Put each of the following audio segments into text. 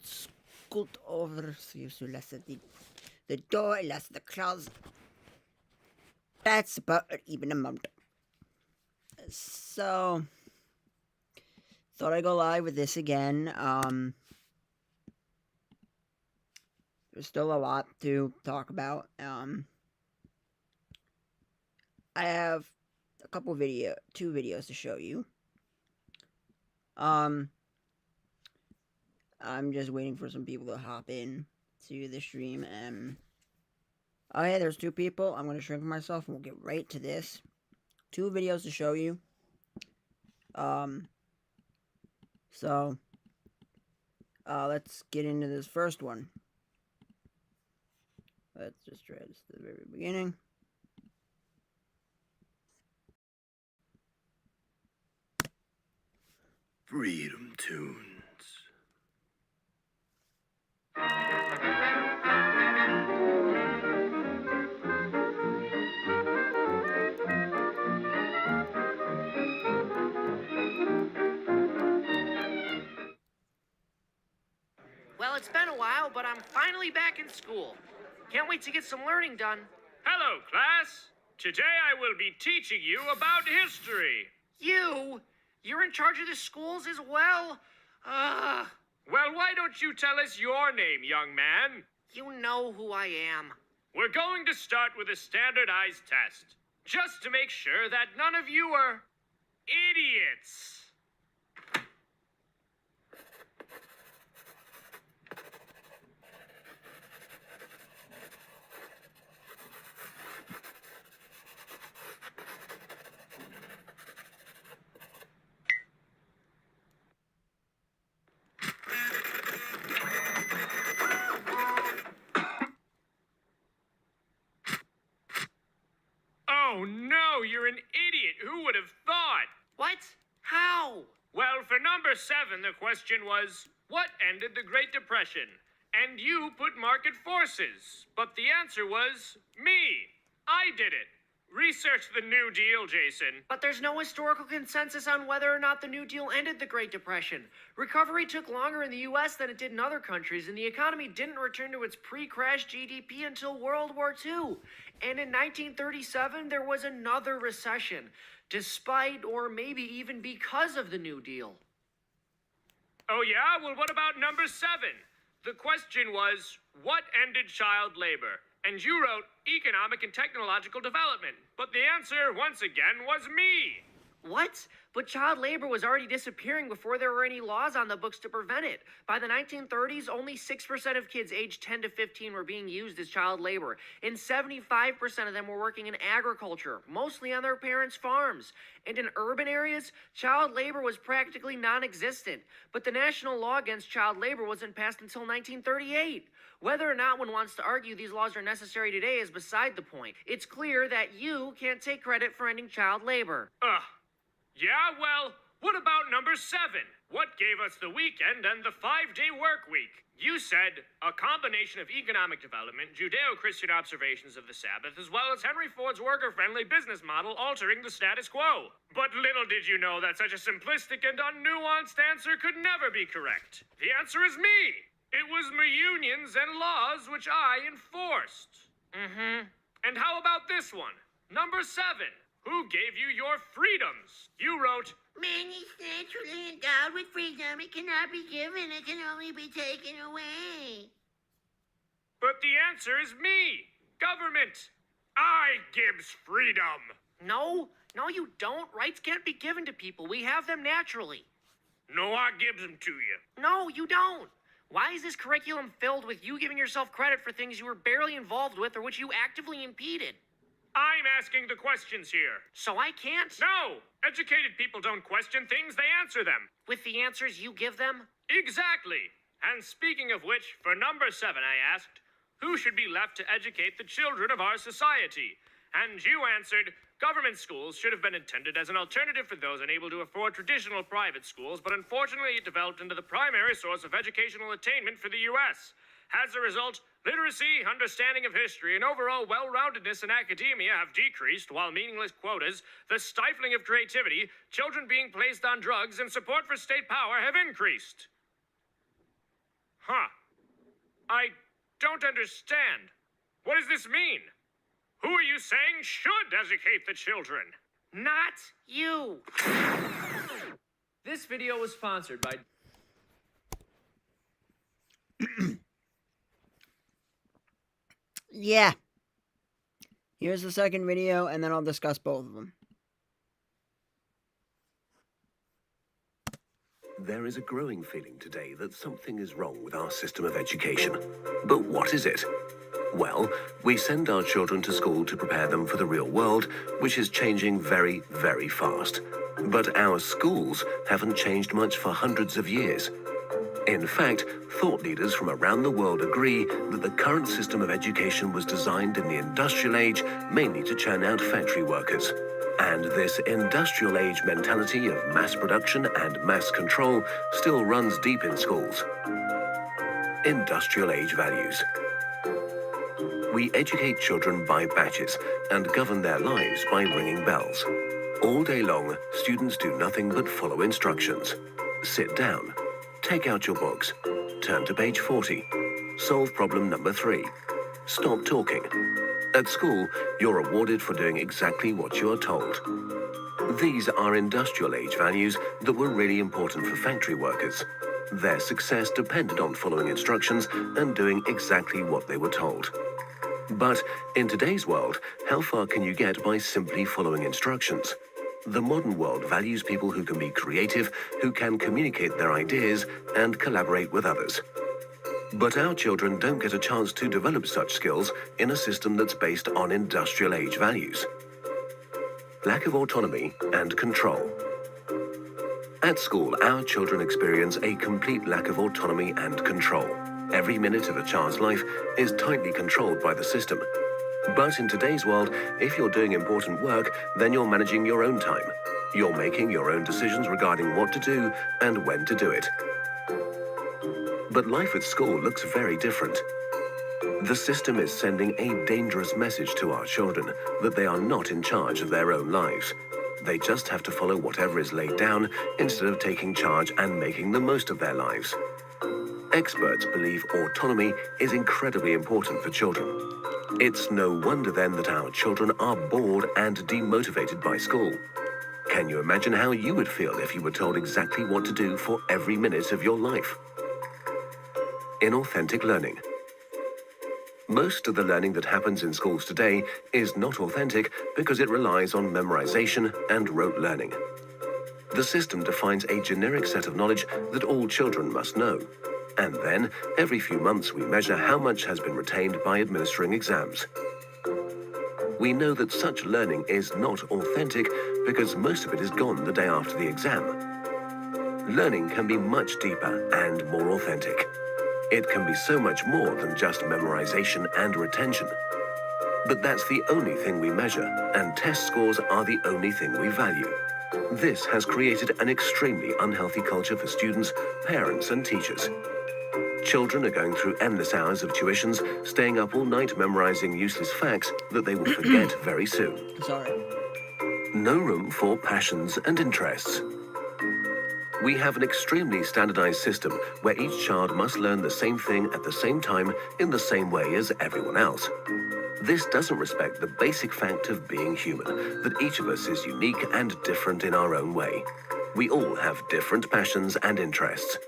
scoot over so you less at the door, less the closet. That's about an even amount. So, thought I'd go live with this again. There's still a lot to talk about. I have two videos to show you. I'm just waiting for some people to hop in to the stream. Oh yeah, there's two people. I'm gonna shrink myself and we'll get right to this. Two videos to show you. So let's get into this first one. Let's just try this at the very beginning. Freedom Tunes. Well, it's been a while, but I'm finally back in school. Can't wait to get some learning done. Hello, class. Today I will be teaching you about history. You're in charge of the schools as well? Well, why don't you tell us your name, young man? You know who I am. We're going to start with a standardized test, just to make sure that none of you are idiots. Oh no, you're an idiot. Who would have thought? What? How? Well, for number 7, the question was, what ended the Great Depression? And you put market forces. But the answer was, me. I did it. Research the New Deal, Jason. But there's no historical consensus on whether or not the New Deal ended the Great Depression. Recovery took longer in the U.S. than it did in other countries, and the economy didn't return to its pre-crash GDP until World War II. And in 1937, there was another recession, despite or maybe even because of the New Deal. Oh yeah? Well, what about number 7? The question was, what ended child labor? And you wrote economic and technological development. But the answer, once again, was me. What? But child labor was already disappearing before there were any laws on the books to prevent it. By the 1930s, only 6% of kids aged 10 to 15 were being used as child labor, and 75% of them were working in agriculture, mostly on their parents' farms. And in urban areas, child labor was practically non-existent. But the national law against child labor wasn't passed until 1938. Whether or not one wants to argue these laws are necessary today is beside the point. It's clear that you can't take credit for ending child labor. Yeah, well, what about number 7? What gave us the weekend and the 5-day work week? You said a combination of economic development, Judeo-Christian observations of the Sabbath, as well as Henry Ford's worker-friendly business model altering the status quo. But little did you know that such a simplistic and unnuanced answer could never be correct. The answer is me. It was my unions and laws which I enforced. And how about this one? Number 7. Who gave you your freedoms? You wrote, Man is naturally endowed with freedom. It cannot be given. It can only be taken away. but the answer is me, government. I gives freedom. No, you don't. Rights can't be given to people. We have them naturally. No, I gives them to you. No, you don't. Why is this curriculum filled with you giving yourself credit for things you were barely involved with or which you actively impeded? I'm asking the questions here. So I can't? No! Educated people don't question things, they answer them. With the answers you give them? Exactly. And speaking of which, for number 7 I asked, who should be left to educate the children of our society? And you answered, government schools should have been intended as an alternative for those unable to afford traditional private schools, but unfortunately it developed into the primary source of educational attainment for the U.S. As a result, literacy, understanding of history, and overall well-roundedness in academia have decreased, while meaningless quotas, the stifling of creativity, children being placed on drugs, and support for state power have increased. Huh. I don't understand. What does this mean? Who are you saying should educate the children? Not you. This video was sponsored by... Yeah. Here's the second video, and then I'll discuss both of them. There is a growing feeling today that something is wrong with our system of education. But what is it? Well, we send our children to school to prepare them for the real world, which is changing very, very fast. But our schools haven't changed much for hundreds of years. In fact, thought leaders from around the world agree that the current system of education was designed in the industrial age mainly to churn out factory workers. And this industrial age mentality of mass production and mass control still runs deep in schools. Industrial age values. We educate children by batches and govern their lives by ringing bells. All day long, students do nothing but follow instructions. Sit down. Take out your books. Turn to page 40. Solve problem number 3. Stop talking. At school, you're rewarded for doing exactly what you are told. These are industrial age values that were really important for factory workers. Their success depended on following instructions and doing exactly what they were told. But in today's world, how far can you get by simply following instructions? The modern world values people who can be creative, who can communicate their ideas and collaborate with others. But our children don't get a chance to develop such skills in a system that's based on industrial age values. Lack of autonomy and control. At school, our children experience a complete lack of autonomy and control. Every minute of a child's life is tightly controlled by the system. But in today's world, if you're doing important work, then you're managing your own time. You're making your own decisions regarding what to do and when to do it. But life at school looks very different. The system is sending a dangerous message to our children that they are not in charge of their own lives. They just have to follow whatever is laid down instead of taking charge and making the most of their lives. Experts believe autonomy is incredibly important for children. It's no wonder then that our children are bored and demotivated by school. Can you imagine how you would feel if you were told exactly what to do for every minute of your life? Inauthentic learning. Most of the learning that happens in schools today is not authentic because it relies on memorization and rote learning. The system defines a generic set of knowledge that all children must know. And then, every few months, we measure how much has been retained by administering exams. We know that such learning is not authentic because most of it is gone the day after the exam. Learning can be much deeper and more authentic. It can be so much more than just memorization and retention. But that's the only thing we measure, and test scores are the only thing we value. This has created an extremely unhealthy culture for students, parents, and teachers. Children are going through endless hours of tuitions, staying up all night memorizing useless facts that they will forget very soon. Sorry. No room for passions and interests. We have an extremely standardized system where each child must learn the same thing at the same time in the same way as everyone else. This doesn't respect the basic fact of being human, that each of us is unique and different in our own way. We all have different passions and interests.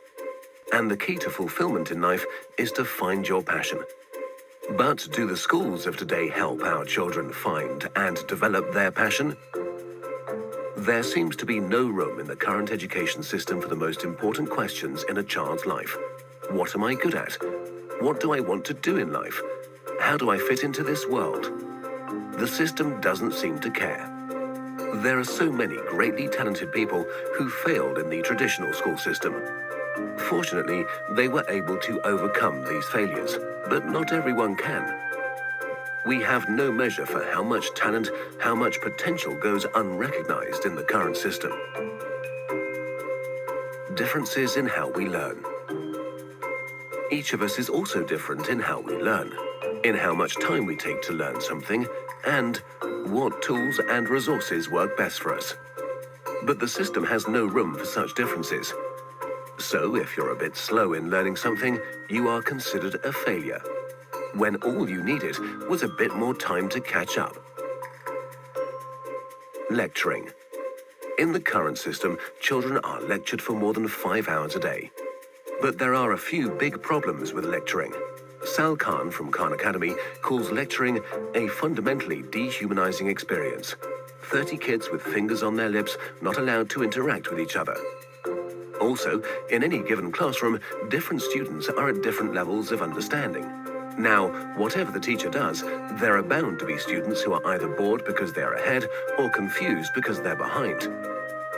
And the key to fulfillment in life is to find your passion. But do the schools of today help our children find and develop their passion? There seems to be no room in the current education system for the most important questions in a child's life. What am I good at? What do I want to do in life? How do I fit into this world? The system doesn't seem to care. There are so many greatly talented people who failed in the traditional school system. Fortunately, they were able to overcome these failures, but not everyone can. We have no measure for how much talent, how much potential goes unrecognized in the current system. Differences in how we learn. Each of us is also different in how we learn, in how much time we take to learn something, and what tools and resources work best for us. But the system has no room for such differences. So if you're a bit slow in learning something, you are considered a failure, when all you needed was a bit more time to catch up. Lecturing. In the current system, children are lectured for more than 5 hours a day. But there are a few big problems with lecturing. Sal Khan from Khan Academy calls lecturing a fundamentally dehumanizing experience. 30 kids with fingers on their lips, not allowed to interact with each other. Also, in any given classroom, different students are at different levels of understanding. Now, whatever the teacher does, there are bound to be students who are either bored because they're ahead or confused because they're behind.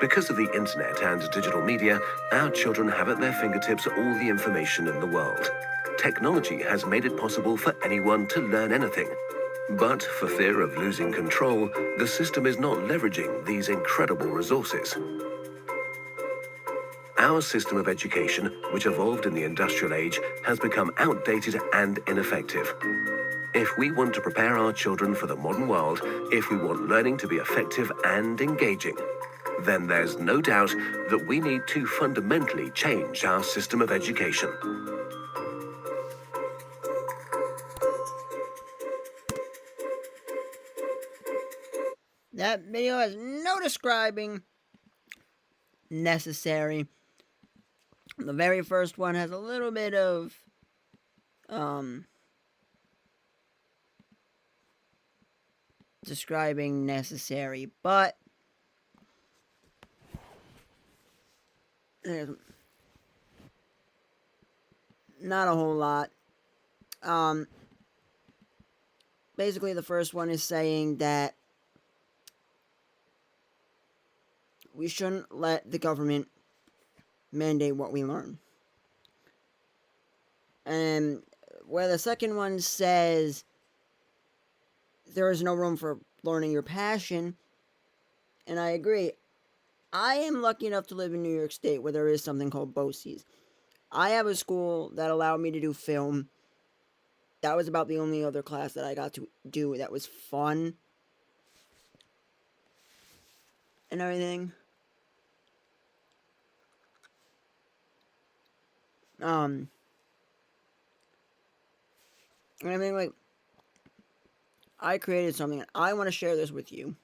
Because of the internet and digital media, our children have at their fingertips all the information in the world. Technology has made it possible for anyone to learn anything. But for fear of losing control, the system is not leveraging these incredible resources. Our system of education, which evolved in the industrial age, has become outdated and ineffective. If we want to prepare our children for the modern world, if we want learning to be effective and engaging, then there's no doubt that we need to fundamentally change our system of education. That video has no describing necessary. The very first one has a little bit of describing necessary, but there's not a whole lot. Basically the first one is saying that we shouldn't let the government mandate what we learn. And where the second one says there is no room for learning your passion, and I agree. I am lucky enough to live in New York State where there is something called BOCES. I have a school that allowed me to do film. That was about the only other class that I got to do that was fun and everything. I mean, like, I created something and I want to share this with you.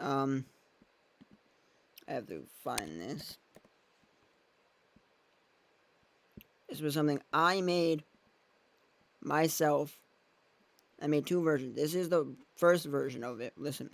I have to find this. This was something I made myself. I made 2 versions. This is the first version of it. Listen.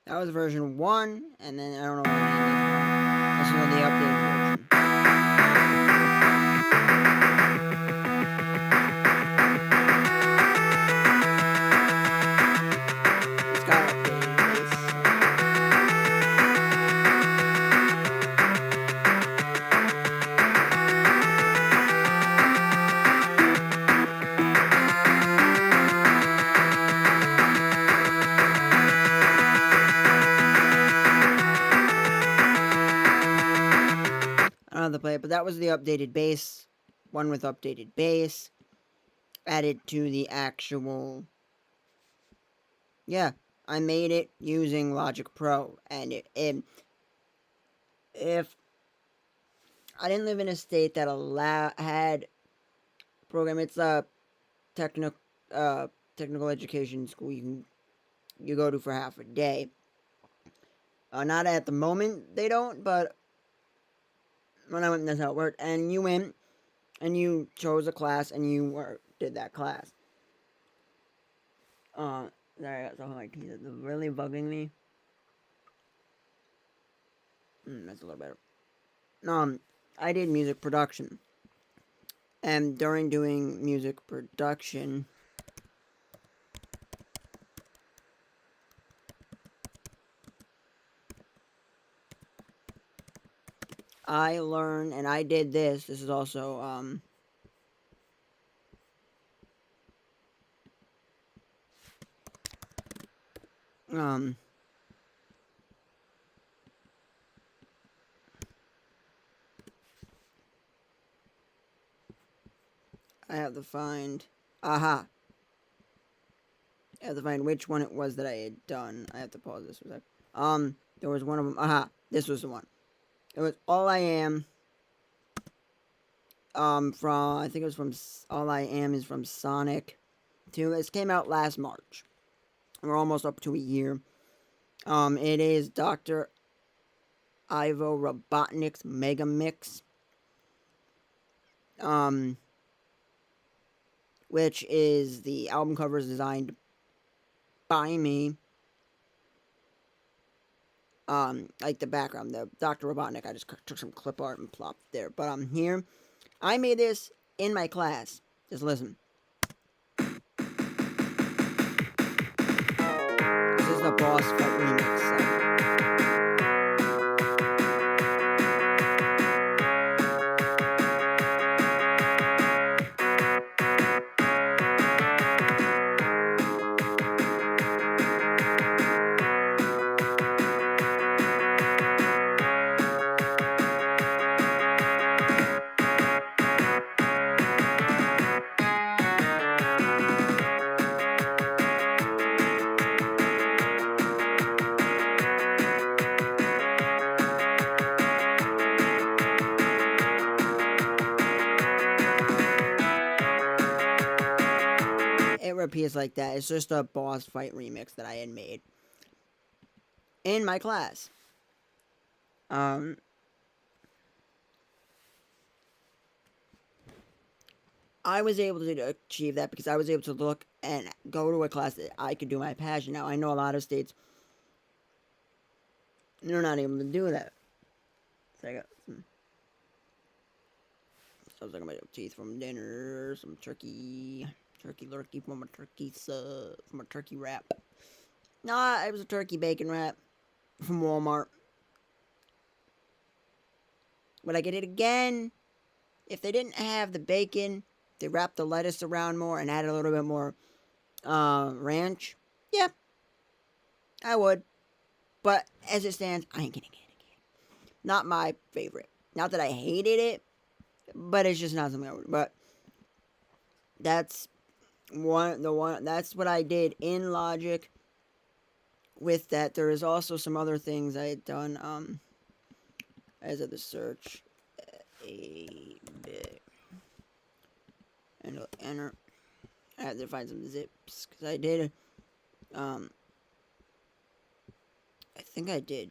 That was version 1, and then I don't know what this is the updated version. It's got updated bass. I don't have to play it, but that was the updated bass. One with updated bass. Added to the actual... Yeah, I made it using Logic Pro. And if I didn't live in a state that had program, it's a technical education school. You can you go to for half a day. Not at the moment they don't, but when I went, that's how it worked. And you went and you chose a class and you did that class. Sorry, I got something like teeth. It's really bugging me. That's a little better. I did music production. And during doing music production, I learned, and I did this. This is also, I have to find, aha. I have to find which one it was that I had done. I have to pause this for a sec. There was one of them, aha. This was the one. It was All I Am. From, I think it was from, All I Am is from Sonic 2. This came out last March. We're almost up to a year. It is Dr. Ivo Robotnik's Mega Mix. Which is the album cover is designed by me. Like the background, the Dr. Robotnik, I just took some clip art and plopped there. But here, I made this in my class. Just listen. This is the Boss Fight remix. It repeats like that. It's just a boss fight remix that I had made in my class. I was able to achieve that because I was able to look and go to a class that I could do my passion. Now, I know a lot of states, they're not able to do that. So I got some, sounds like my teeth from dinner, some turkey lurkey from a turkey wrap. Nah, it was a turkey bacon wrap from Walmart. Would I get it again? If they didn't have the bacon, they wrapped the lettuce around more and added a little bit more ranch. Yeah, I would. But as it stands, I ain't getting it again. Not my favorite. Not that I hated it, but it's just not something I would. But that's that's what I did in Logic. With that, there is also some other things I had done. As of the search, a bit, and enter. I had to find some zips because I did. I think I did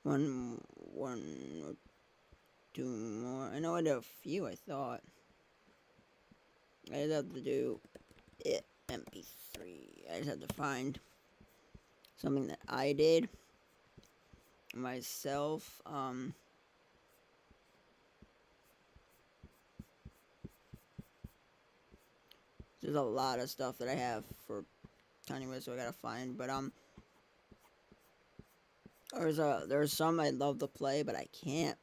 one or two more. I know I did a few. I thought I just have to do it MP3. I just have to find something that I did myself. There's a lot of stuff that I have for anyway, so I gotta find. But there's some I'd love to play, but I can't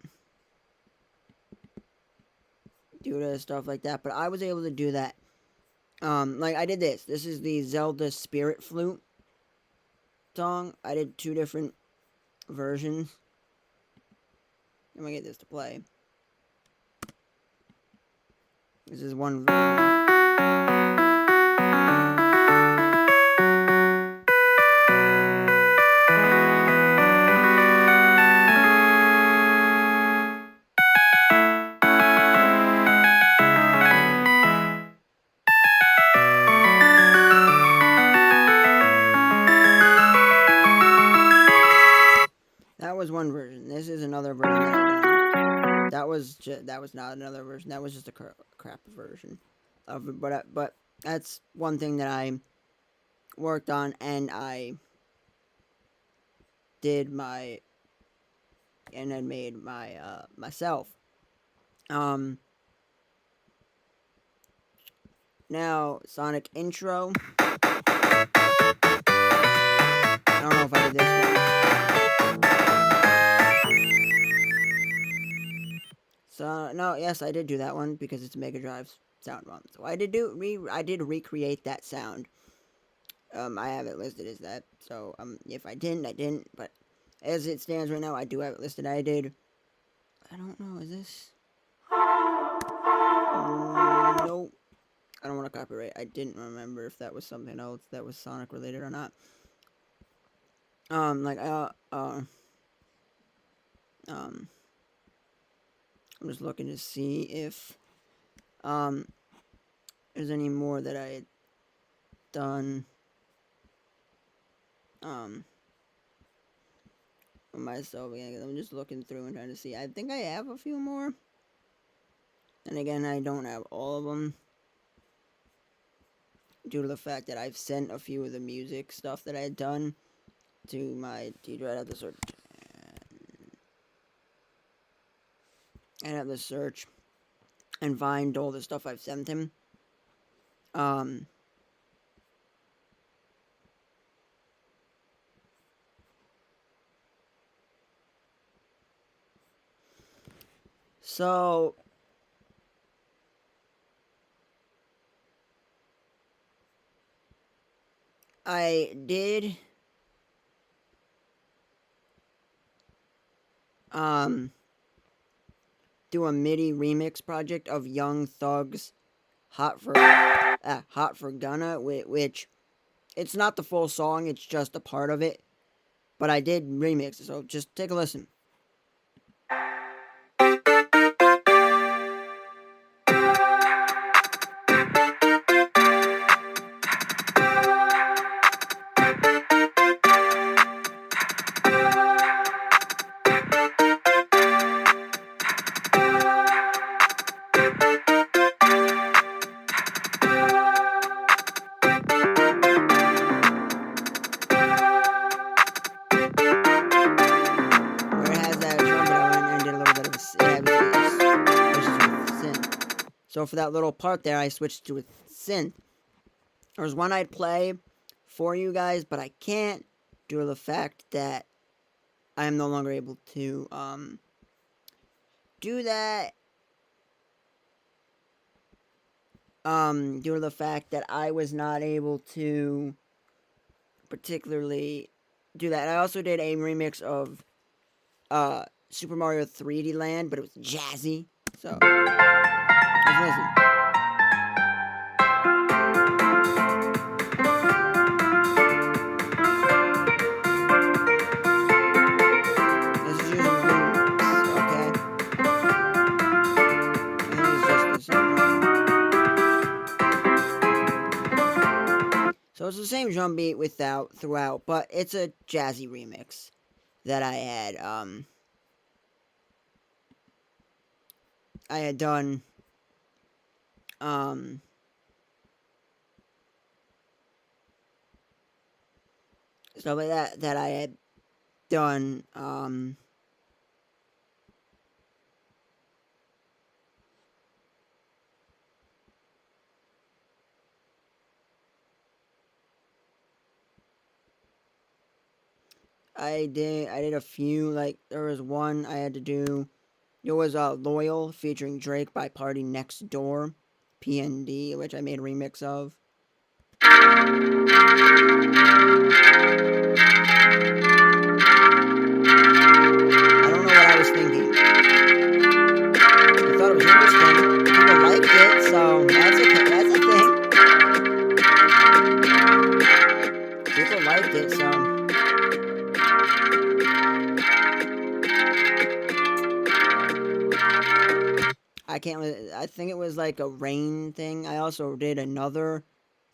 due to stuff like that. But I was able to do that. Like I did this. This is the Zelda Spirit Flute song. I did 2 different versions. I'm gonna get this to play. This is one version. was one version. This is another version that I done. That was not another version. That was just a crap version of it. But that's one thing that I worked on, and I did my and then made my myself. Um, Now Sonic intro. I don't know if I did this one. So no, yes, I did do that one because it's Mega Drive's sound one. So I did recreate that sound. I have it listed as that. So if I didn't, I didn't. But as it stands right now, I do have it listed. I did. I don't know. Is this? Nope. I don't want to copyright. I didn't remember if that was something else that was Sonic related or not. I'm just looking to see if there's any more that I had done myself. I'm just looking through and trying to see. I think I have a few more. And again, I don't have all of them due to the fact that I've sent a few of the music stuff that I had done to my teacher. I'd have to search. I'd have to search and find all the stuff I've sent him. So I did do a MIDI remix project of Young Thug's Hot for Gunna, which it's not the full song, it's just a part of it, but I did remix it, so just take a listen. So for that little part there, I switched to a synth. There was one I'd play for you guys, but I can't due to the fact that I am no longer able to do that. Due to the fact that I was not able to particularly do that. I also did a remix of Super Mario 3D Land, but it was jazzy. So let's listen. This is using loops, okay? And it's just the same drum. So it's the same drum beat throughout, but it's a jazzy remix that I had done stuff like that I had done I did a few, like there was one I had to do. It was Loyal featuring Drake by Party Next Door, PND, which I made a remix of. I don't know what I was thinking. I thought it was interesting. People liked it, so that's a thing. People liked it, so. I think it was like a rain thing. I also did another.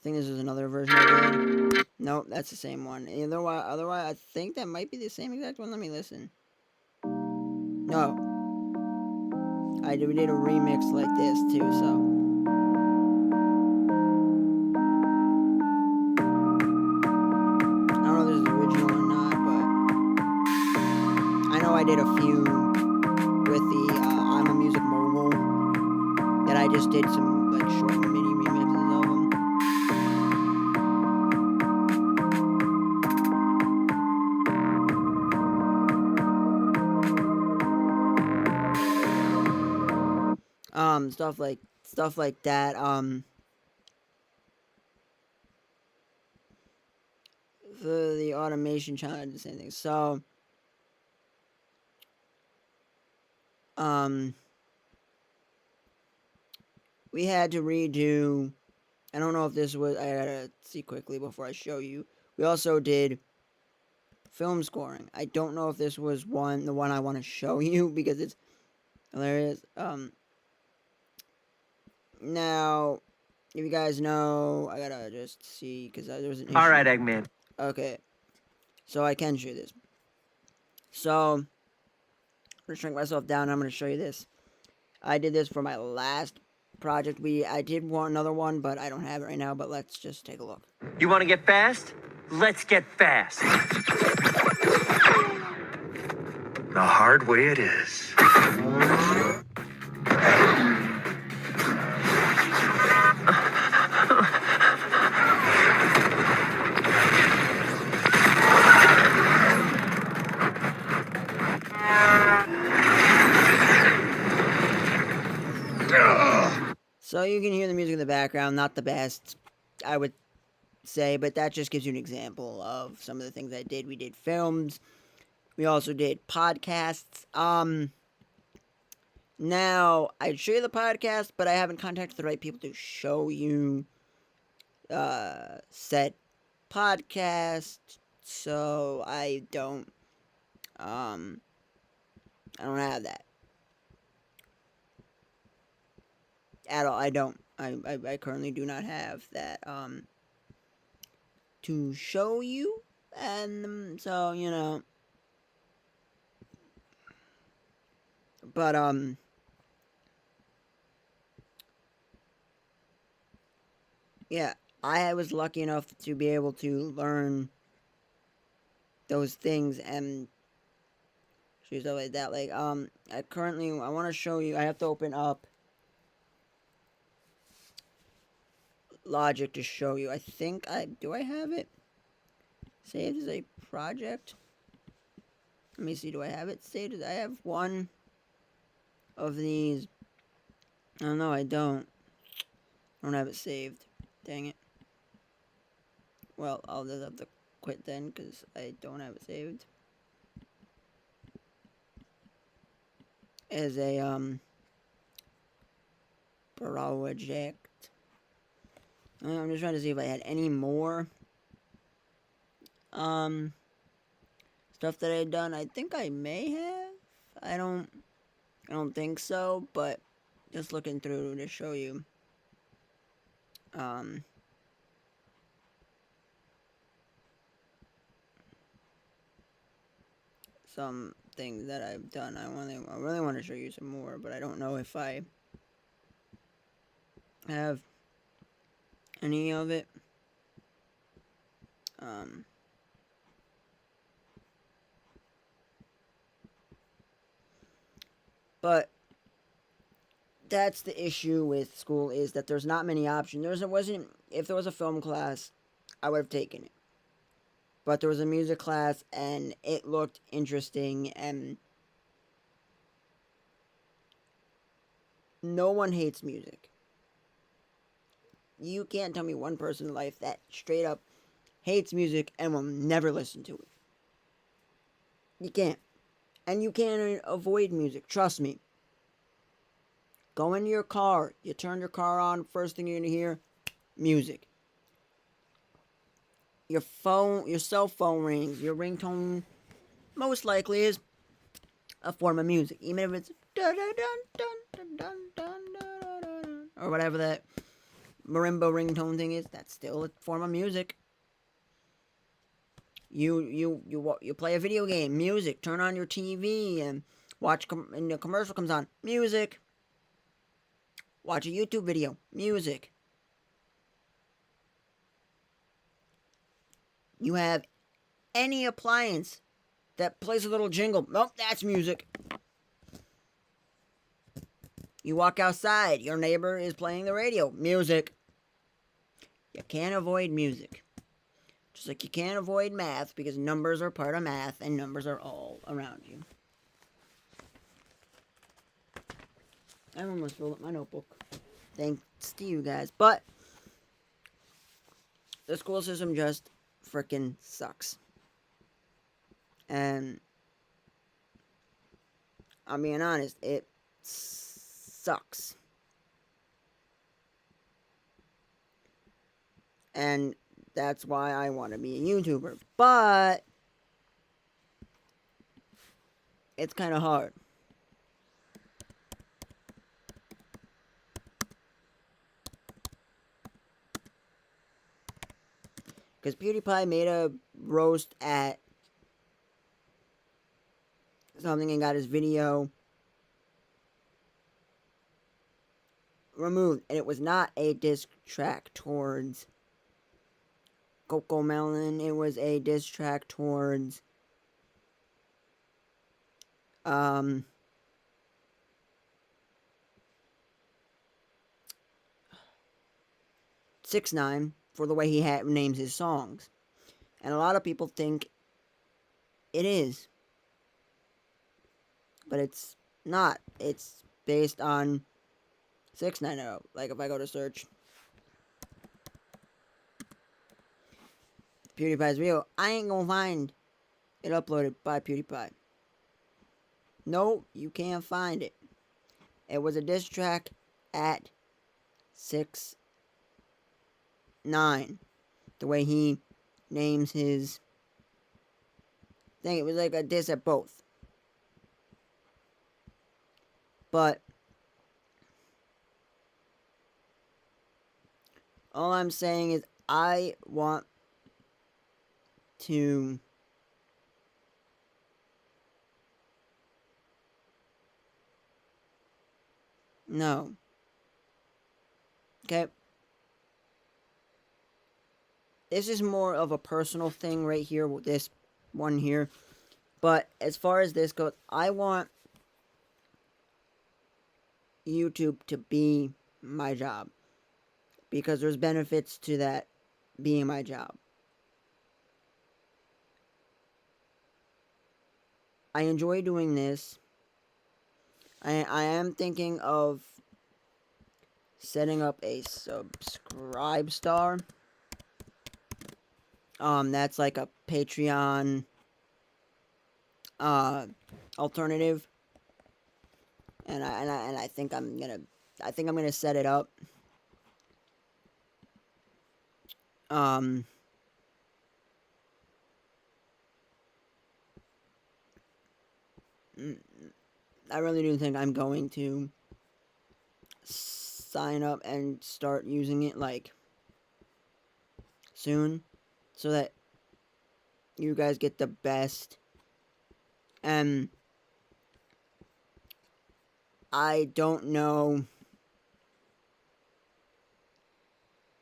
I think this is another version I did. Nope, that's the same one. Otherwise, I think that might be the same exact one. Let me listen. No. We did a remix like this too, so. I don't know if this is original or not, but I know I did a few with the I'm a Music Mogul that I just did some like short mini remixes of them. Stuff like that. The automation challenge, the same thing. So, we had to redo. I don't know if this was. I gotta see quickly before I show you. We also did film scoring. I don't know if this was the one I want to show you because it's hilarious. Now, if you guys know, I gotta just see because there was an issue. All right, Eggman. Okay, so I can show this. So, I'm gonna shrink myself down. And I'm gonna show you this. I did this for my last project. I did want another one, but I don't have it right now. But let's just take a look. You want to get fast? Let's get fast. The hard way it is. So you can hear the music in the background, not the best, I would say, but that just gives you an example of some of the things I did. We did films. We also did podcasts. Now, I'd show you the podcast, but I haven't contacted the right people to show you said podcast, so I don't have that. At all. I don't. I currently do not have that to show you, and so but yeah, I was lucky enough to be able to learn those things and stuff like that. Like I want to show you. I have to open up Logic to show you. I think I have it saved as a project. Let me see. Do I have it saved? I have one of these. Oh no, I don't. I don't have it saved. Dang it. Well, I'll just have to quit then because I don't have it saved. As a project. I'm just trying to see if I had any more stuff that I had done. I think I may have. I don't think so, but just looking through to show you some things that I've done. I really want to show you some more, but I don't know if I have any of it. But that's the issue with school, is that there's not many options. If there was a film class, I would have taken it. But there was a music class and it looked interesting, and no one hates music. You can't tell me one person in life that straight up hates music and will never listen to it. You can't. And you can't avoid music. Trust me. Go into your car. You turn your car on. First thing you're going to hear, music. Your cell phone rings. Your ringtone most likely is a form of music. Even if it's or whatever that marimba ringtone thing is, that's still a form of music. You play a video game, music. Turn on your TV and and the commercial comes on, music. Watch a YouTube video, music. You have any appliance that plays a little jingle, nope, that's music. You walk outside, your neighbor is playing the radio, music. You can't avoid music. Just like you can't avoid math, because numbers are part of math, and numbers are all around you. I almost filled up my notebook. Thanks to you guys. But the school system just freaking sucks. And I'm being honest, it sucks. And that's why I want to be a YouTuber. But it's kind of hard. Because PewDiePie made a roast at something and got his video removed. And it was not a diss track towards Coco Melon. It was a diss track towards 6ix9ine for the way he names his songs. And a lot of people think it is. But it's not. It's based on 6ix9ine. Like if I go to search PewDiePie's video, I ain't gonna find it uploaded by PewDiePie. No, you can't find it. It was a diss track at 6ix9ine. The way he names his thing, it was like a diss at both. But all I'm saying is I want to no. Okay. This is more of a personal thing right here with this one here. But as far as this goes, I want YouTube to be my job. Because there's benefits to that being my job. I enjoy doing this. I am thinking of setting up a subscribe star. That's like a Patreon alternative. And I think I'm gonna set it up. I really do think I'm going to sign up and start using it, like, soon, so that you guys get the best. And I don't know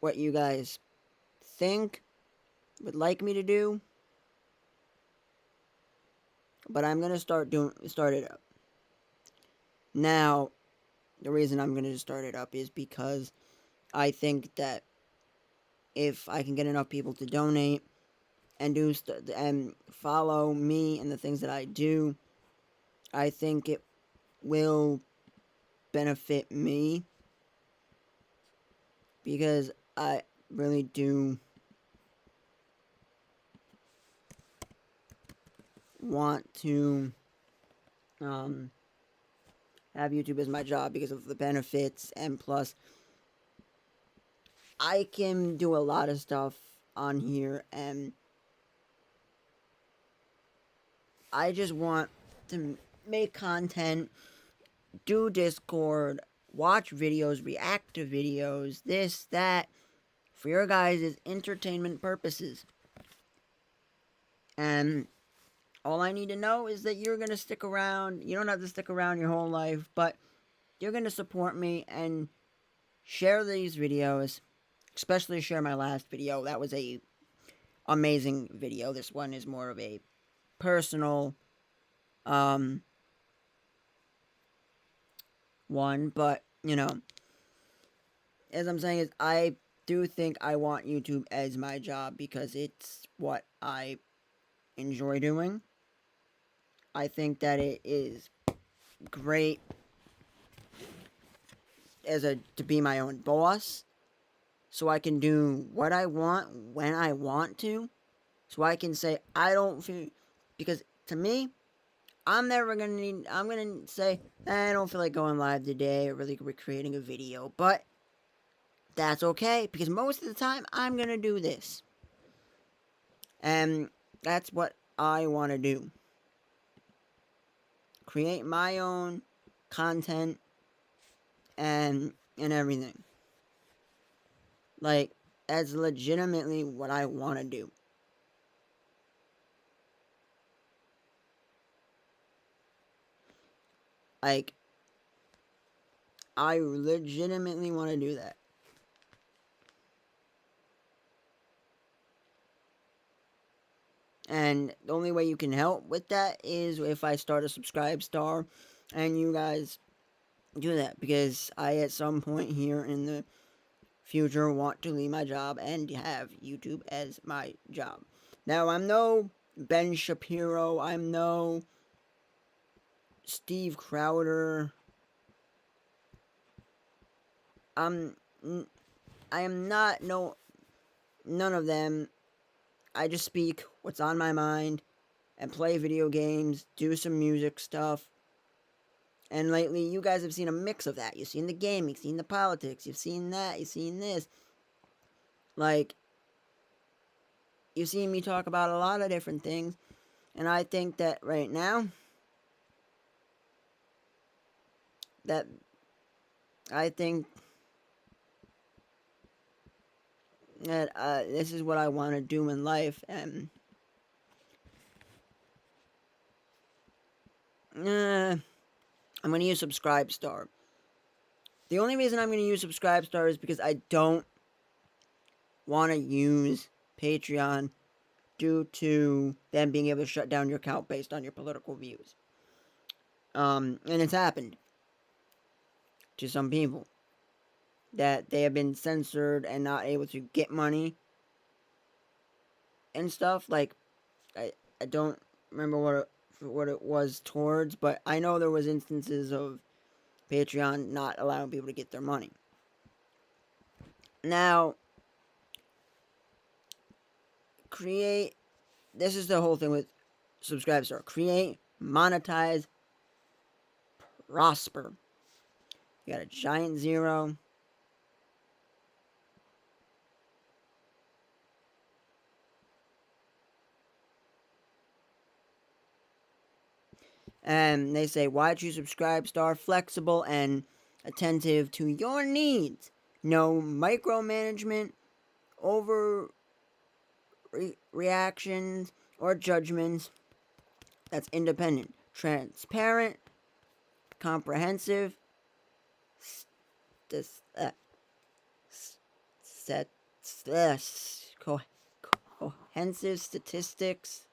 what you guys think would like me to do, but I'm gonna start it up. Now, the reason I'm gonna start it up is because I think that if I can get enough people to donate and and follow me and the things that I do, I think it will benefit me, because I really do want to have YouTube as my job because of the benefits, and plus I can do a lot of stuff on here, and I just want to make content, do Discord, watch videos, react to videos, this, that, for your guys' entertainment purposes. And all I need to know is that you're going to stick around. You don't have to stick around your whole life, but you're going to support me and share these videos, especially share my last video. That was a amazing video. This one is more of a personal one, but you know, as I'm saying is I do think I want YouTube as my job because it's what I enjoy doing. I think that it is great to be my own boss, so I can do what I want when I want to. So I can say I don't feel, because to me, I'm gonna say I don't feel like going live today or really recreating a video, but that's okay because most of the time I'm gonna do this, and that's what I want to do. Create my own content and everything. Like, that's legitimately what I want to do. Like, I legitimately want to do that. And the only way you can help with that is if I start a subscribe star and you guys do that, because I at some point here in the future want to leave my job and have YouTube as my job. Now, I'm no Ben Shapiro, I'm no Steve Crowder. I am not none of them. I just speak what's on my mind and play video games, do some music stuff. And lately, you guys have seen a mix of that. You've seen the gaming, you've seen the politics, you've seen that, you've seen this. Like, you've seen me talk about a lot of different things. And I think that right now, that I think that this is what I want to do in life. And I'm going to use Subscribe Star. The only reason I'm going to use Subscribe Star is because I don't want to use Patreon due to them being able to shut down your account based on your political views. And it's happened to some people that they have been censored and not able to get money and stuff. Like, I don't remember what it was towards, but I know there was instances of Patreon not allowing people to get their money. Now, this is the whole thing with Subscribe Star. Create, monetize, prosper. You got a giant zero. And they say, why choose Subscribe Star? Flexible and attentive to your needs. No micromanagement, over reactions, or judgments. That's independent. Transparent, comprehensive, cohesive statistics.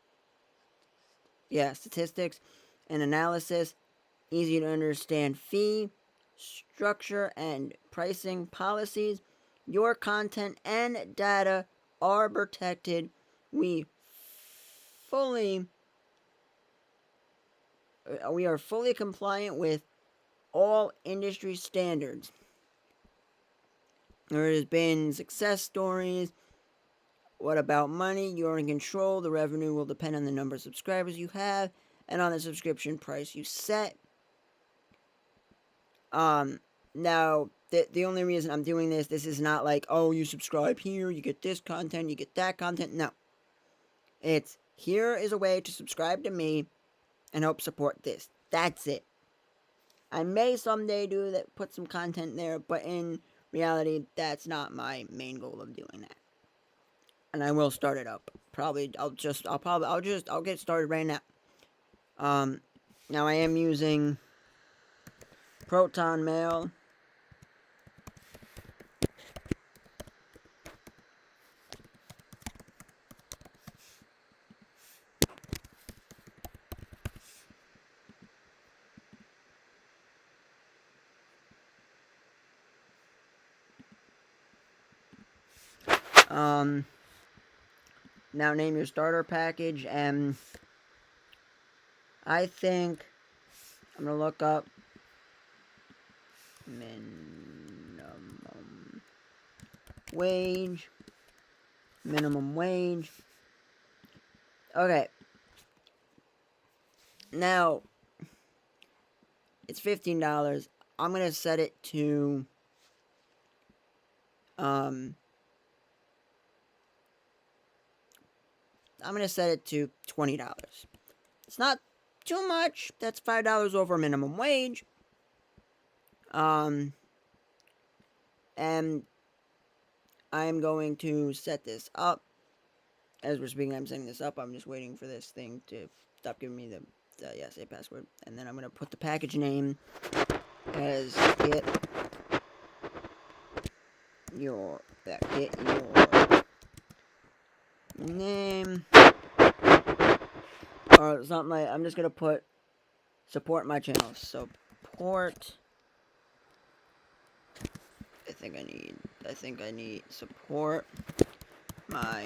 Statistics and analysis, easy to understand fee, structure, and pricing policies. Your content and data are protected. We are fully compliant with all industry standards. There has been success stories. What about money? You're in control. The revenue will depend on the number of subscribers you have and on the subscription price you set. Now, the only reason I'm doing this is not like, oh, you subscribe here, you get this content, you get that content. No. It's, here is a way to subscribe to me and help support this. That's it. I may someday do that, put some content there, but in reality, that's not my main goal of doing that. And I will start it up. I'll get started right now. Now I am using Proton Mail. Now name your starter package, and I think I'm gonna look up minimum wage. Minimum wage. Okay. Now it's $15. I'm gonna set it to I'm gonna set it to $20. It's not too much. That's $5 over minimum wage. And I'm going to set this up. As we're speaking, I'm setting this up. I'm just waiting for this thing to stop giving me the yes, a password. And then I'm going to put the package name as get your name. Or something like, I'm just going to put support my channel. Support. I think I need support my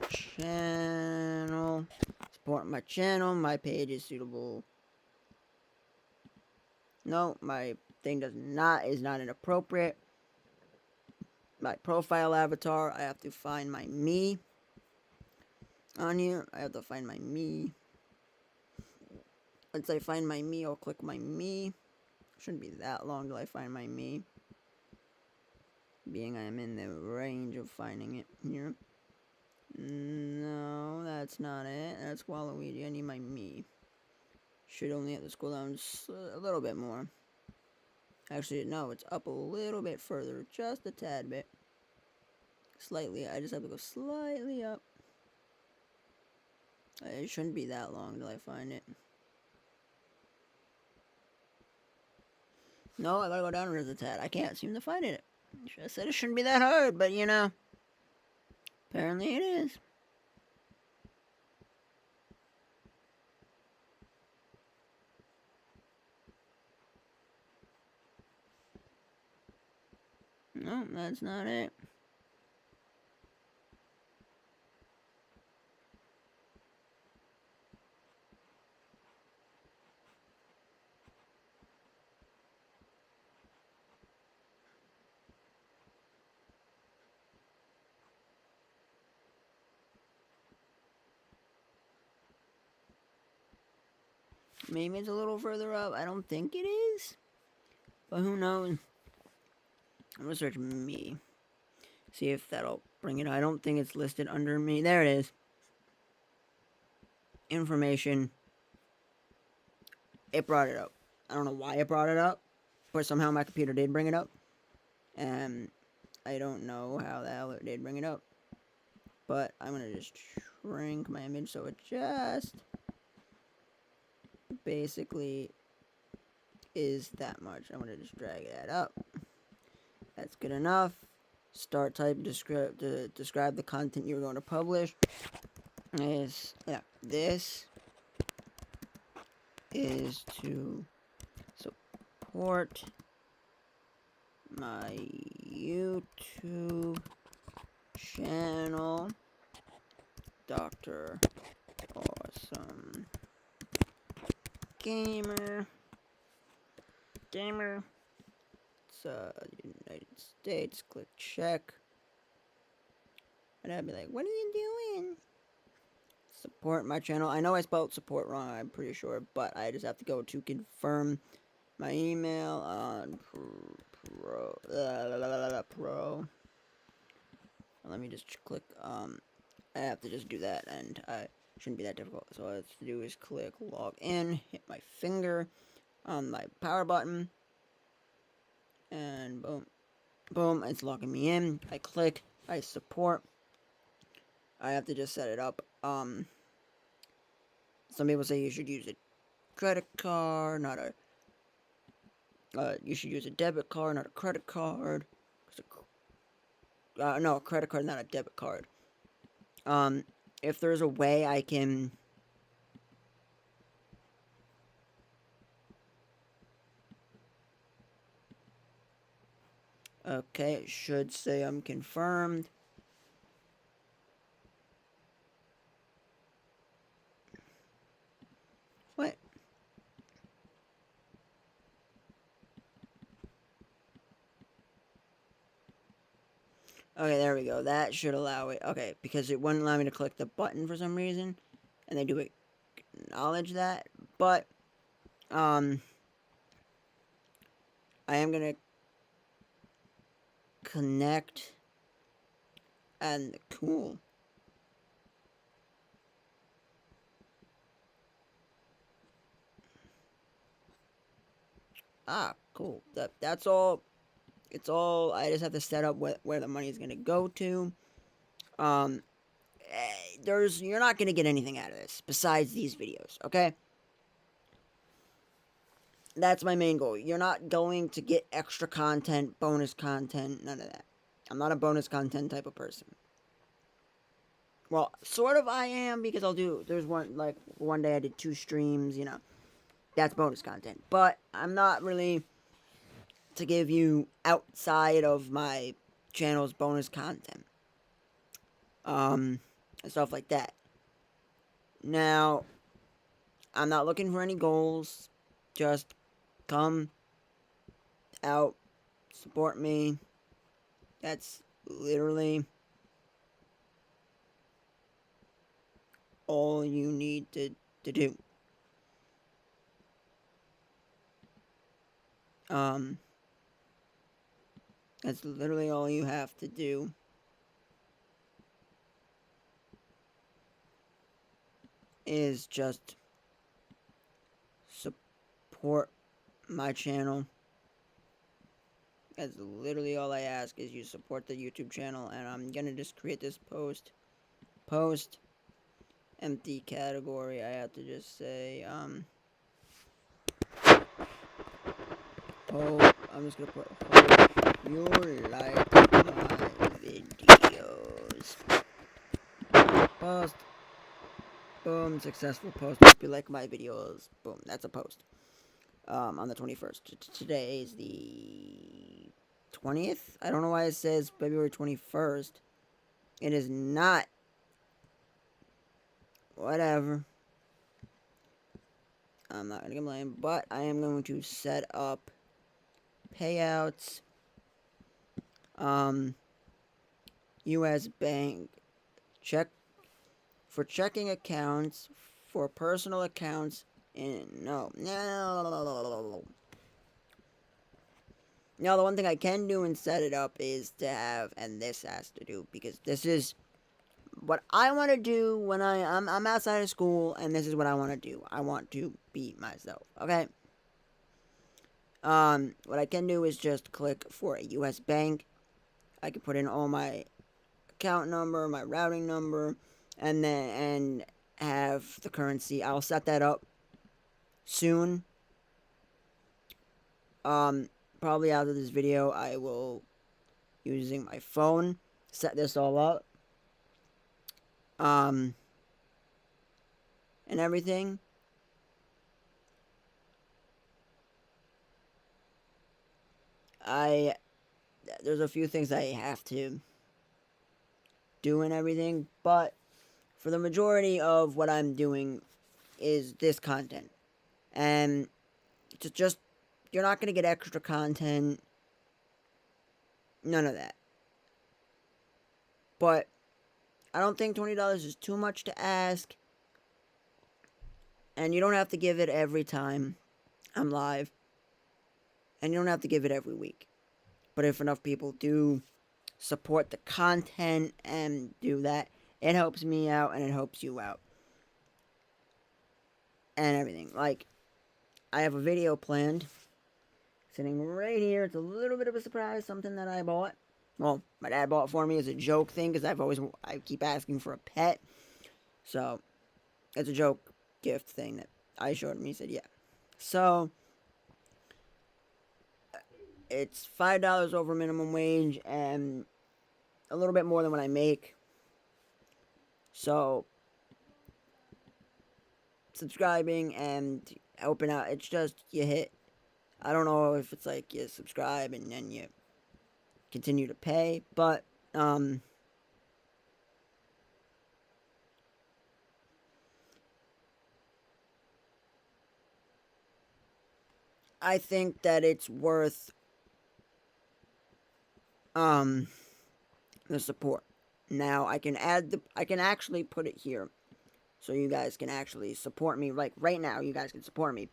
channel. Support my channel. My page is suitable. No, my thing is not inappropriate. My profile avatar, I have to find my me on here. I have to find my me. Once I find my me, I'll click my me. Shouldn't be that long till I find my me. Being I'm in the range of finding it here. No, that's not it. That's Waluigi. I need my me. Should only have to scroll down a little bit more. Actually, no, it's up a little bit further. Just a tad bit. Slightly. I just have to go slightly up. It shouldn't be that long till I find it. No, I gotta go down just a tad. I can't seem to find it. I said it shouldn't be that hard, but you know. Apparently it is. No, that's not it. Maybe it's a little further up. I don't think it is. But who knows? I'm gonna search me. See if that'll bring it. I don't think it's listed under me. There it is. Information. It brought it up. I don't know why it brought it up, but somehow my computer did bring it up. And I don't know how the hell it did bring it up. But I'm gonna just shrink my image so it just basically is that much. I'm gonna just drag that up. That's good enough. Start type describe the content you're going to publish. This is to support my YouTube channel, Dr. Awesome Gamer. It's United States. Click check. And I'd be like, what are you doing? Support my channel. I know I spelled support wrong, I'm pretty sure, but I just have to go to confirm my email on pro. Let me just click, I have to just do that, and it shouldn't be that difficult. So all I have to do is click log in, hit my finger on my power button, and boom, boom, it's logging me in. I click, I support. I have to just set it up. Some people say you should use it credit card, not a. You should use a debit card, not a credit card. No, a credit card, not a debit card. If there's a way I can. Okay, it should say I'm confirmed. What? Okay, there we go. That should allow it. Okay, because it wouldn't allow me to click the button for some reason. And they do acknowledge that. But, I am going to connect. And cool. Ah, cool. That's all. It's all. I just have to set up where the money is going to go to. You're not going to get anything out of this besides these videos, okay? That's my main goal. You're not going to get extra content, bonus content, none of that. I'm not a bonus content type of person. Well, sort of I am, because there's one day I did 2 streams, that's bonus content. But I'm not really to give you outside of my channel's bonus content. And stuff like that. Now, I'm not looking for any goals. Just come out, support me. That's literally all you need to do. That's literally all you have to do. Is just support my channel. That's literally all I ask, is you support the YouTube channel. And I'm gonna just create this post empty category. I have to just say hope, I'm just gonna put hope you like my videos. Post. Boom, successful post. Hope you like my videos. Boom, that's a post. On the 21st. Today is the 20th? I don't know why it says February 21st. It is not. Whatever. I'm not gonna complain, but I am going to set up payouts. US Bank. Check for checking accounts, for personal accounts, and no. Now, the one thing I can do and set it up is to have, and this has to do, because this is what I want to do when I'm outside of school, and this is what I want to do. I want to be myself, okay? What I can do is just click for a US bank. I can put in all my account number, my routing number, and have the currency. I'll set that up soon. Probably after this video, I will, using my phone, set this all up. And everything. There's a few things I have to do and everything, but for the majority of what I'm doing is this content. And it's just, you're not going to get extra content. None of that. But I don't think $20 is too much to ask. And you don't have to give it every time I'm live. And you don't have to give it every week. But if enough people do support the content and do that, it helps me out and it helps you out. And everything. Like, I have a video planned, sitting right here. It's a little bit of a surprise, something that I bought. Well, my dad bought for me as a joke thing, because I keep asking for a pet. So, it's a joke gift thing that I showed him. He said, yeah. So it's $5 over minimum wage and a little bit more than what I make. So subscribing and helping out, it's just you hit. I don't know if it's like you subscribe and then you continue to pay, but I think that it's worth the support. Now I can I can actually put it here so you guys can actually support me. Like right now you guys can support me,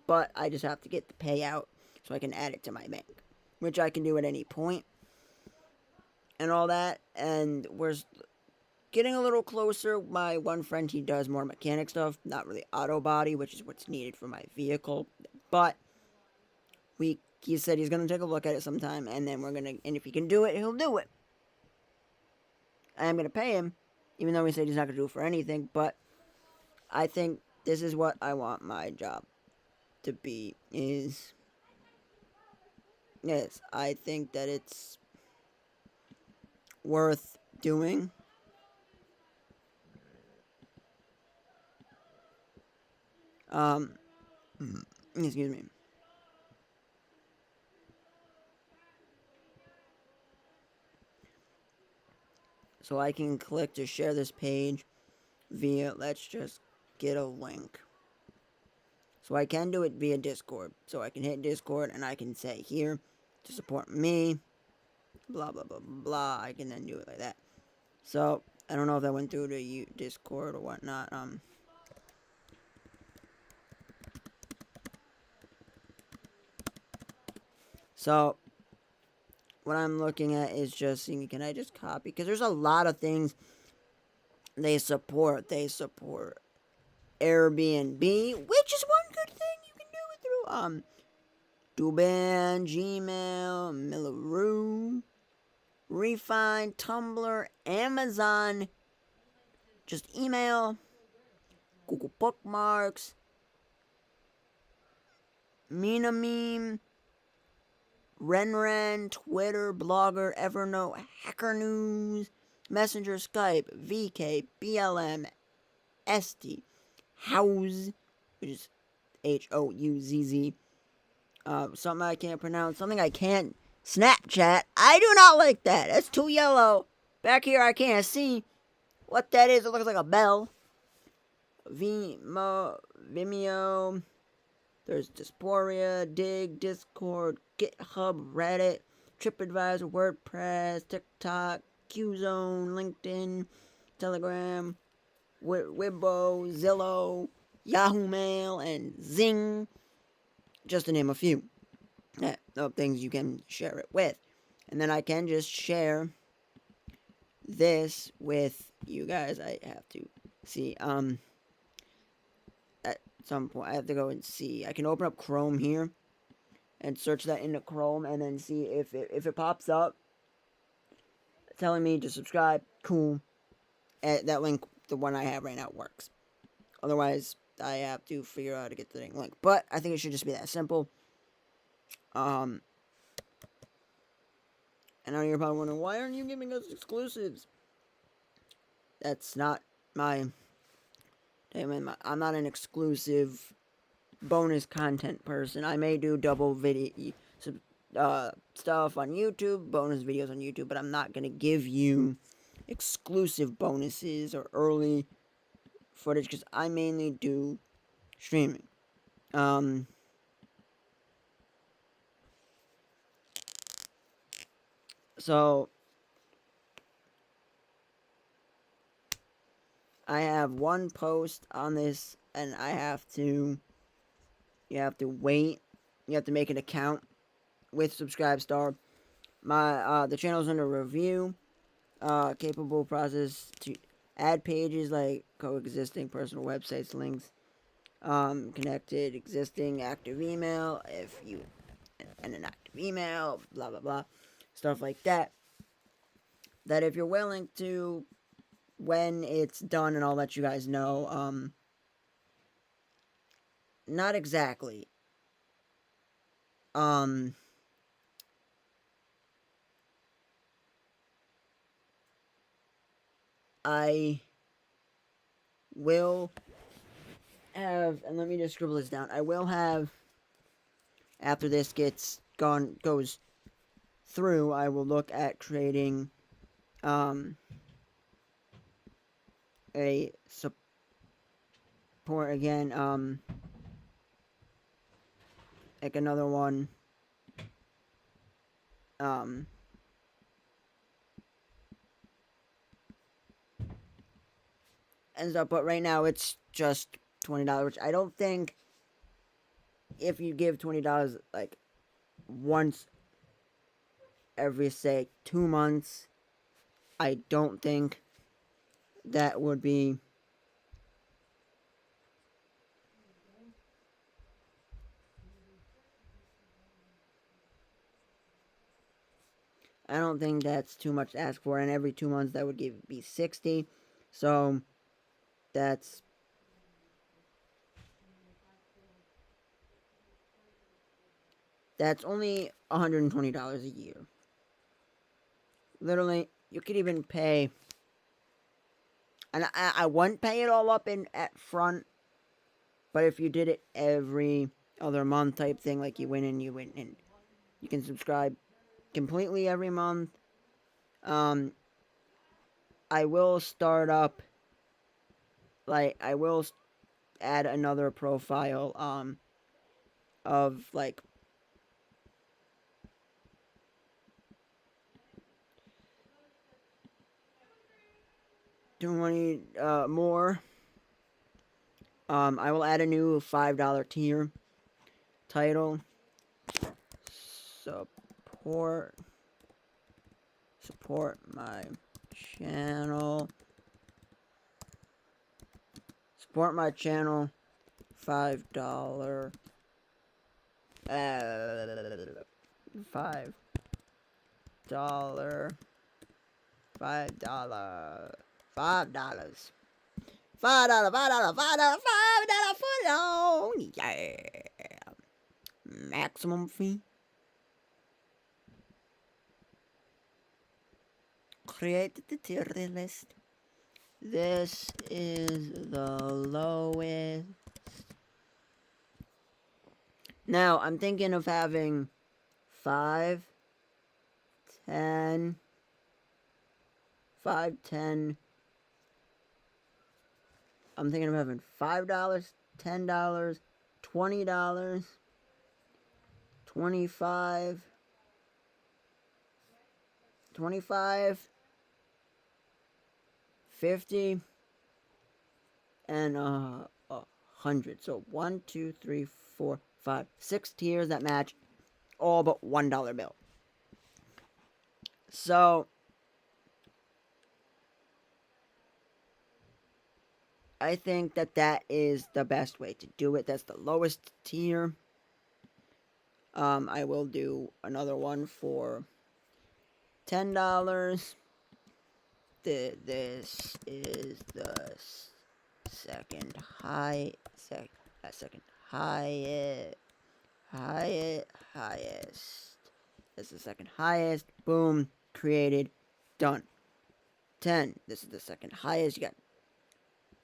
but I just have to get the payout so I can add it to my bank, which I can do at any point and all that. And we're getting a little closer. My one friend, he does more mechanic stuff, not really auto body, which is what's needed for my vehicle, but he said he's gonna take a look at it sometime, and then and if he can do it, he'll do it. I am gonna pay him, even though he said he's not gonna do it for anything. But I think this is what I want my job to be. Yes, I think that it's worth doing. Excuse me. So I can click to share this page via, let's just get a link. So I can do it via Discord. So I can hit Discord and I can say here to support me, blah, blah, blah, blah. I can then do it like that. So I don't know if that went through to Discord or whatnot. So what I'm looking at is just seeing, can I just copy? Because there's a lot of things they support. They support Airbnb, which is one good thing you can do it through Duban, Gmail, Millaroo, Refine, Tumblr, Amazon, just email, Google Bookmarks, Meme, Renren, Twitter, Blogger, Evernote, Hacker News, Messenger, Skype, VK, BLM, SD, Houzz, which is Houzz, something I can't pronounce, something I can't, Snapchat. I do not like that. That's too yellow. Back here I can't see what that is. It looks like a bell. Vimeo. There's Dysphoria, Dig, Discord, GitHub, Reddit, TripAdvisor, WordPress, TikTok, Qzone, LinkedIn, Telegram, Weibo, Zillow, Yahoo Mail, and Zing, just to name a few of things you can share it with. And then I can just share this with you guys. I have to see, at some point, I have to go and see. I can open up Chrome here and search that into Chrome and then see if it pops up telling me to subscribe. Cool. That link, the one I have right now, works. Otherwise, I have to figure out how to get the dang link. But I think it should just be that simple. And now you're probably wondering, why aren't you giving us exclusives? That's not I'm not an exclusive bonus content person. I may do double video stuff on YouTube, bonus videos on YouTube, but I'm not going to give you exclusive bonuses or early footage because I mainly do streaming. So I have one post on this, and you have to wait. You have to make an account with Subscribestar. The channel's under review. Capable process to add pages like coexisting personal websites, links, connected, existing, active email, and an active email, blah, blah, blah. Stuff like that. That if you're willing to, when it's done, and I'll let you guys know, not exactly. I will have, and let me just scribble this down. I will have, after this goes through, I will look at creating a support again, like another one, ends up, but right now it's just $20, which I don't think, if you give $20 like once every, say, 2 months, I don't think that would be I don't think that's too much to ask for, and every 2 months that would be 60. So that's only $120 a year. Literally, you could even pay, and I wouldn't pay it all up at front, but if you did it every other month type thing, like you win and you can subscribe completely every month. I will start up, like, I will add another profile, of, like, more. I will add a new $5 tier title. Support my channel. Support my channel. $5. $5. $5. $5. $5. $5. Yeah. Maximum fee. Create the tier list. This is the lowest. Now, I'm thinking of having 5, 10, 5, 10. I'm thinking of having $5, $10, $20, 25, 25, 50, and 100. So 1, 2, 3, 4, 5, 6 tiers that match all but $1 bill. So I think that is the best way to do it. That's the lowest tier. I will do another one for $10. This is the second highest. This is the second highest. Boom, created, done. 10. This is the second highest. You got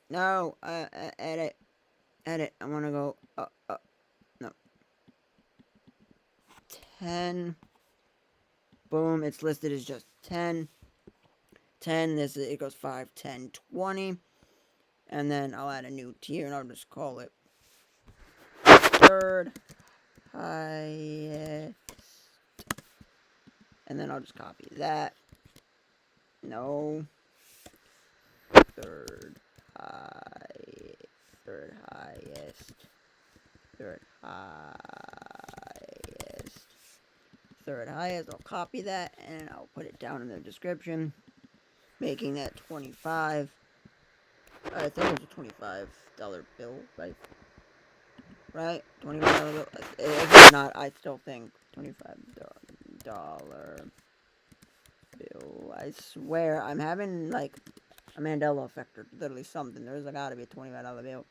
no. Edit. I want to go. No. 10. Boom. It's listed as just 10. 10. It goes 5, 10, 20. And then I'll add a new tier and I'll just call it third highest. And then I'll just copy that. No. Third highest. Third highest. Third highest. I'll copy that and I'll put it down in the description, making that 25. I think it was a $25 bill, right? Right? $25 bill. If it's not, I still think $25 bill. I swear, I'm having like a Mandela effect or literally something. There's gotta be a $25 bill.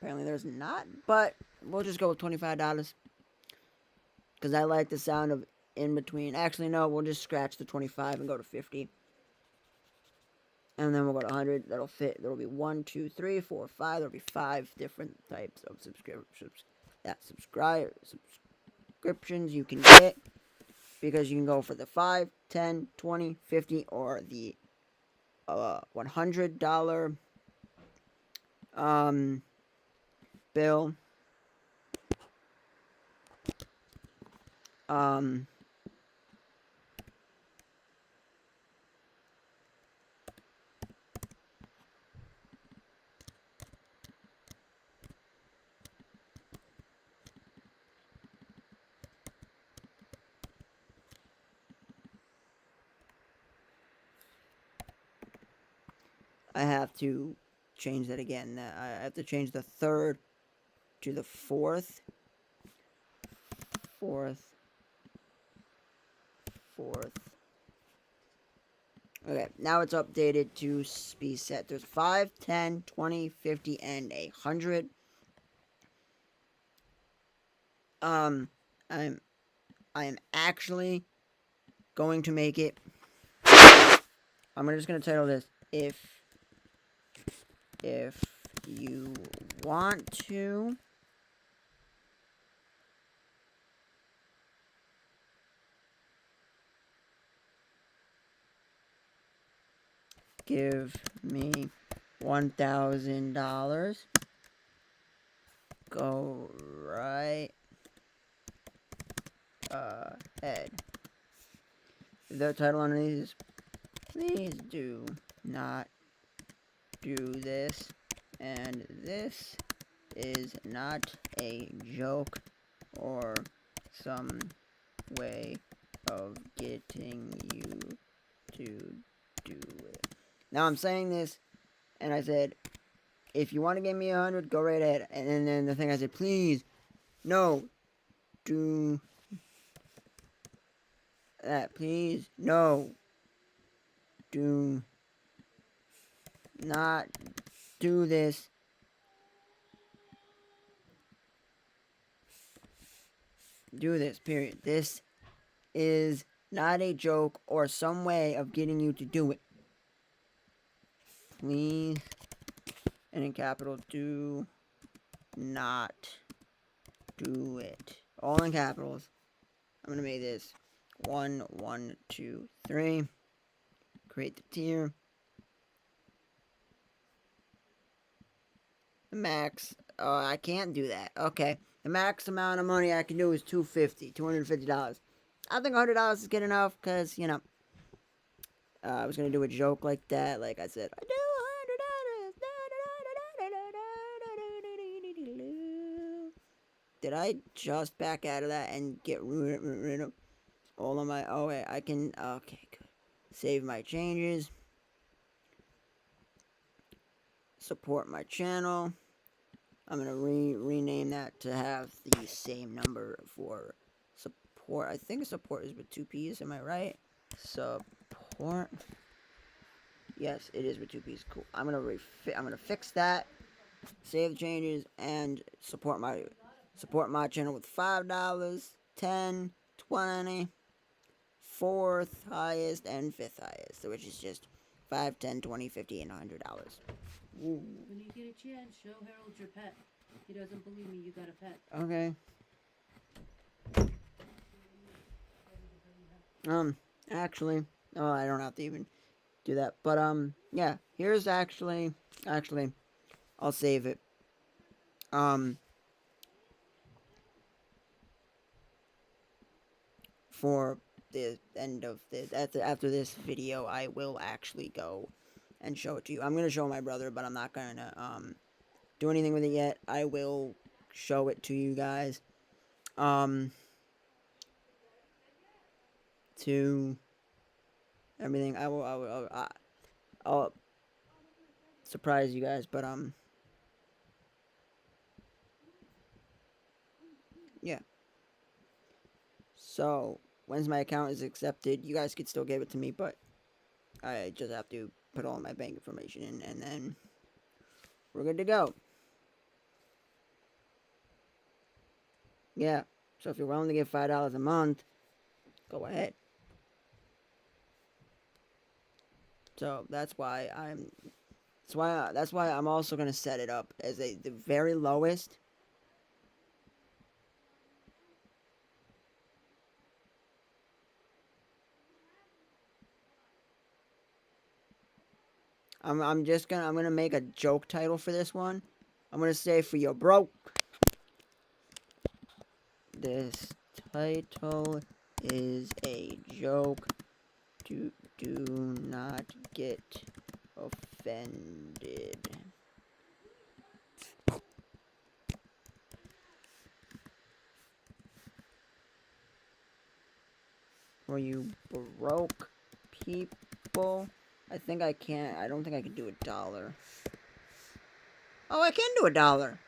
Apparently there's not, but we'll just go with $25. Because I like the sound of in between. Actually, no, we'll just scratch the 25 and go to 50. And then we'll go to 100. That'll fit. There'll be 1, 2, 3, 4, 5. There'll be 5 different types of subscriptions you can get. Because you can go for the 5, 10, 20, 50, or the $100 bill. I have to change that again. I have to change the 3rd to the 4th. 4th. Okay, now it's updated to be set. There's 5, 10, 20, 50, and 100. I am actually going to make it. I'm just gonna title this if you want to give me $1,000, go right ahead. The title underneath is please do not do this, and this is not a joke or some way of getting you to do it. Now I'm saying this, and I said, if you want to give me 100, go right ahead. And then the thing I said, please, no, do that, please, no, do not do this. Do this, period. This is not a joke or some way of getting you to do it. Please, and in capital, do not do it. All in capitals. I'm going to make this 1, 1, 2, 3. Create the tier. The max. Oh, I can't do that. Okay. The max amount of money I can do is $250. I think $100 is good enough because, you know, I was going to do a joke like that. Like I said, I do $100. Did I just back out of that and get rid of all of my... Oh, wait, I can... Okay, good. Save my changes. Support my channel. I'm going to rename that to have the same number for support. I think support is with 2 P's. Am I right? Support. Yes, it is with 2 P's. Cool. I'm going to fix that. Save the changes and support my channel with $5, 10, 20, 4th highest, and 5th highest, which is just 5, 10, 20, 50, and $100. When you get a chance, show Harold your pet. He doesn't believe me you got a pet. Okay. Actually, oh, I don't have to even do that. But, yeah, here's actually, I'll save it. For the end of this, after this video, I will actually go and show it to you. I'm gonna show my brother, but I'm not gonna do anything with it yet. I will show it to you guys. To everything, I'll surprise you guys, but yeah. So once my account is accepted, you guys could still give it to me, but I just have to put all my bank information in, and then we're good to go. Yeah. So if you're willing to give $5 a month, go ahead. So that's why I'm also gonna set it up as the very lowest. I'm gonna make a joke title for this one. I'm gonna say for your broke. This title is a joke. Do not get offended. For you broke people. I don't think I can do $1. Oh, I can do $1.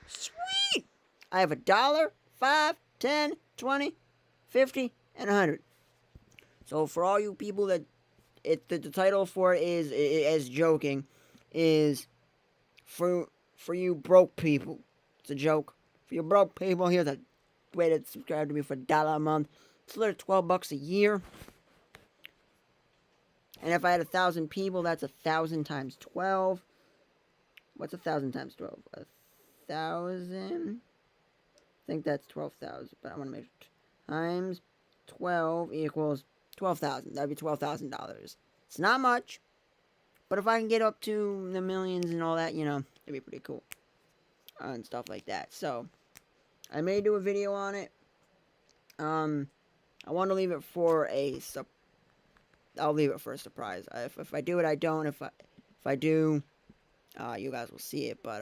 Sweet! I have $1, 5, 10, 20, 50, and 100. So for all you people that the title for it is as joking is for you broke people. It's a joke. For you broke people, here's a way to subscribe to me for $1 a month. It's literally $12 a year. And if I had 1,000 people, that's 1,000 times 12. What's 1,000 times 12? 1,000. I think that's 12,000, but I want to make it times 12 equals 12,000. That'd be $12,000. It's not much, but if I can get up to the millions and all that, it'd be pretty cool. And stuff like that. So, I may do a video on it. I want to leave it for I'll leave it for a surprise. If I do it, I don't. If I do, you guys will see it. But